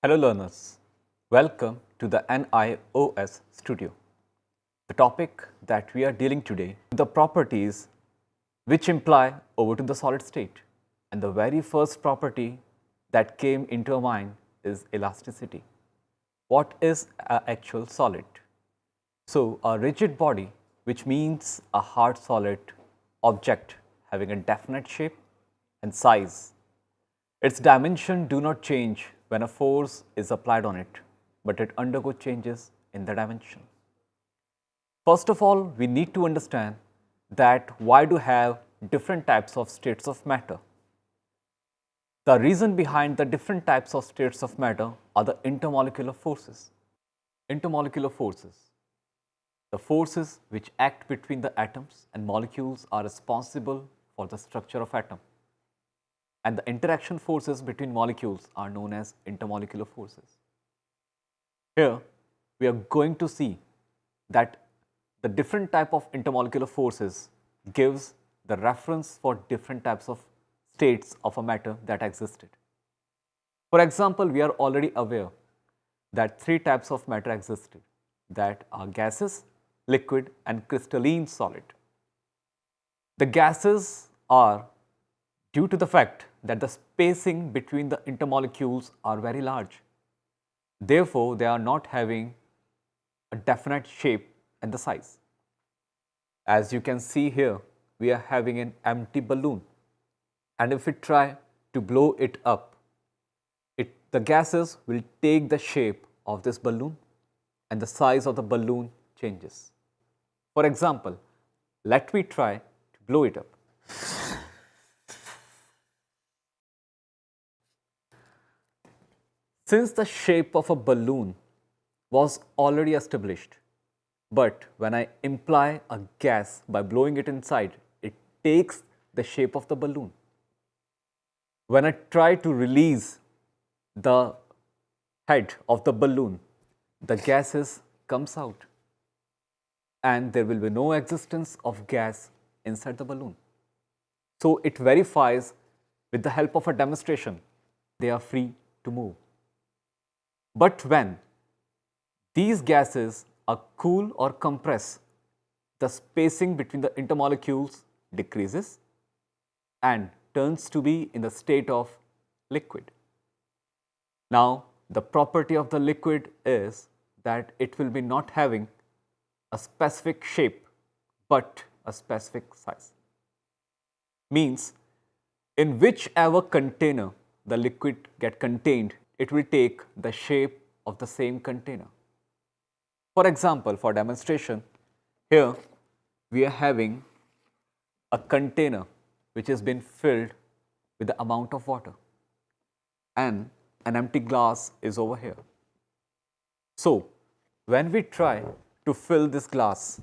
Hello learners, welcome to the NIOS studio. The topic that we are dealing today, the properties which imply over to the solid state. And the very first property that came into our mind is elasticity. What is an actual solid? So a rigid body, which means a hard solid object having a definite shape and size. Its dimension do not change when a force is applied on it, but it undergoes changes in the dimension. First of all, we need to understand that why do have different types of states of matter. The reason behind the different types of states of matter are the intermolecular forces. Intermolecular forces. The forces which act between the atoms and molecules are responsible for the structure of atom. And the interaction forces between molecules are known as intermolecular forces. Here, we are going to see that the different type of intermolecular forces gives the reference for different types of states of a matter that existed. For example, we are already aware that three types of matter existed, that are gases, liquid, and crystalline solid. The gases are due to the fact that the spacing between the intermolecules are very large. Therefore, they are not having a definite shape and the size. As you can see here, we are having an empty balloon, and if we try to blow it up, the gases will take the shape of this balloon and the size of the balloon changes. For example, let me try to blow it up. Since the shape of a balloon was already established, but when I imply a gas by blowing it inside, it takes the shape of the balloon. When I try to release the head of the balloon, the gases comes out and there will be no existence of gas inside the balloon. So it verifies with the help of a demonstration, they are free to move. But when these gases are cool or compress, the spacing between the intermolecules decreases and turns to be in the state of liquid. Now, the property of the liquid is that it will be not having a specific shape, but a specific size. Means, in whichever container the liquid get contained, it will take the shape of the same container. For example, for demonstration, here we are having a container which has been filled with the amount of water, and an empty glass is over here. So, when we try to fill this glass,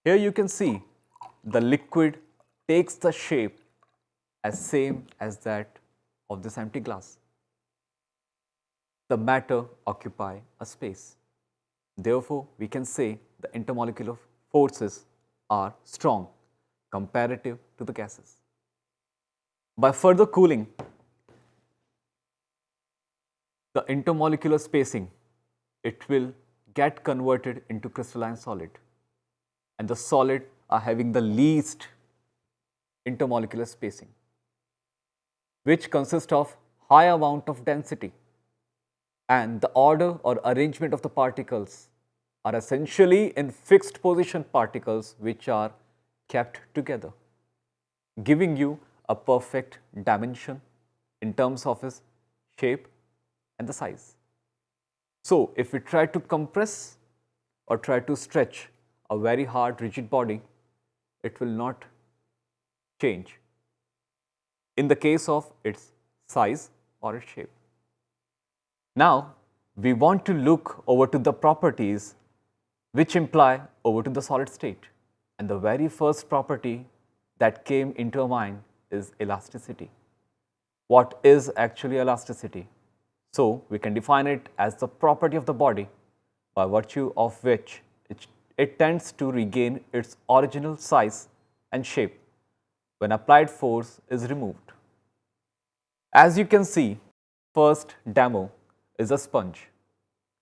here you can see the liquid takes the shape as same as that of this empty glass. The matter occupy a space. Therefore, we can say the intermolecular forces are strong comparative to the gases. By further cooling, the intermolecular spacing, it will get converted into crystalline solid, and the solid are having the least intermolecular spacing, which consists of high amount of density, and the order or arrangement of the particles are essentially in fixed position particles which are kept together, giving you a perfect dimension in terms of its shape and the size. So, if we try to compress or try to stretch a very hard rigid body, it will not change in the case of its size or its shape. Now, we want to look over to the properties which imply over to the solid state. And the very first property that came into our mind is elasticity. What is actually elasticity? So, we can define it as the property of the body by virtue of which it tends to regain its original size and shape when applied force is removed. As you can see, first demo is a sponge,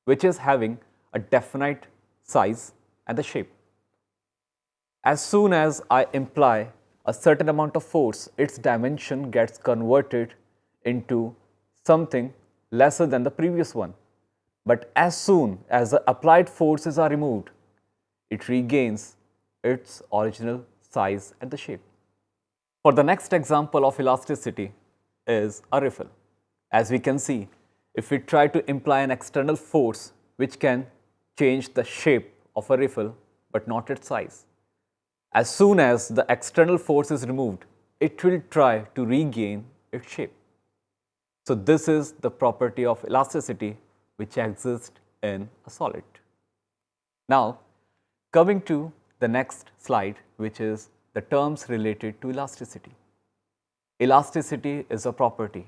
which is having a definite size and the shape. As soon as I apply a certain amount of force, its dimension gets converted into something lesser than the previous one. But as soon as the applied forces are removed, it regains its original size and the shape. For the next example of elasticity is a riffle. As we can see, if we try to imply an external force which can change the shape of a riffle but not its size, as soon as the external force is removed, it will try to regain its shape. So this is the property of elasticity which exists in a solid. Now, coming to the next slide, which is the terms related to elasticity. Elasticity is a property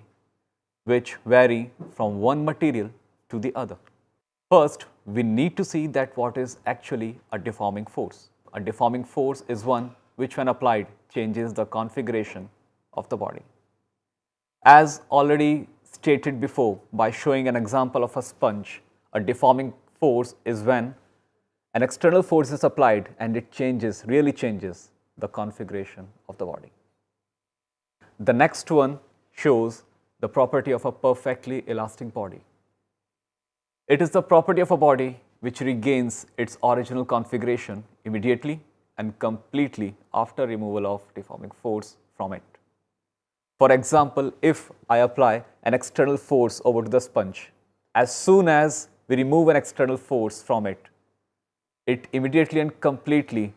which vary from one material to the other. First, we need to see that what is actually a deforming force. A deforming force is one which, when applied, changes the configuration of the body. As already stated before by showing an example of a sponge, a deforming force is when an external force is applied and it really changes the configuration of the body. The next one shows the property of a perfectly elastic body. It is the property of a body which regains its original configuration immediately and completely after removal of deforming force from it. For example, if I apply an external force over to the sponge, as soon as we remove an external force from it, it immediately and completely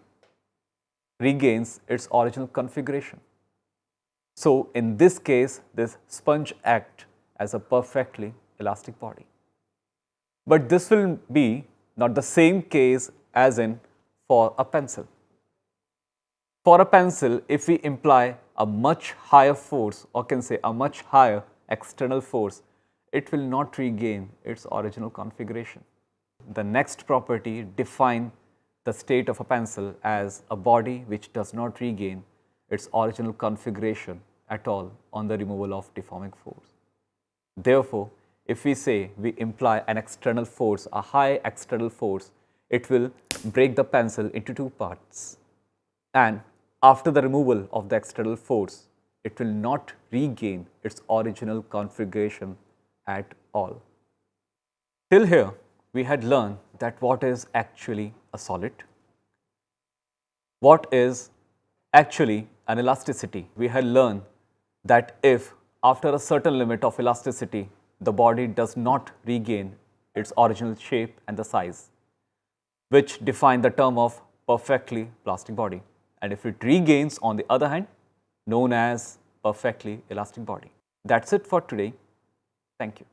regains its original configuration. So in this case, this sponge acts as a perfectly elastic body. But this will be not the same case as in for a pencil. For a pencil, if we imply a much higher force, or can say a much higher external force, it will not regain its original configuration. The next property defines the state of a pencil as a body which does not regain its original configuration at all on the removal of deforming force. Therefore, if we say we imply an external force, a high external force, it will break the pencil into two parts. And after the removal of the external force, it will not regain its original configuration at all. Till here, we had learned that what is actually a solid, what is actually an elasticity. We had learned that if after a certain limit of elasticity, the body does not regain its original shape and the size, which define the term of perfectly plastic body. And if it regains, on the other hand, known as perfectly elastic body. That's it for today. Thank you.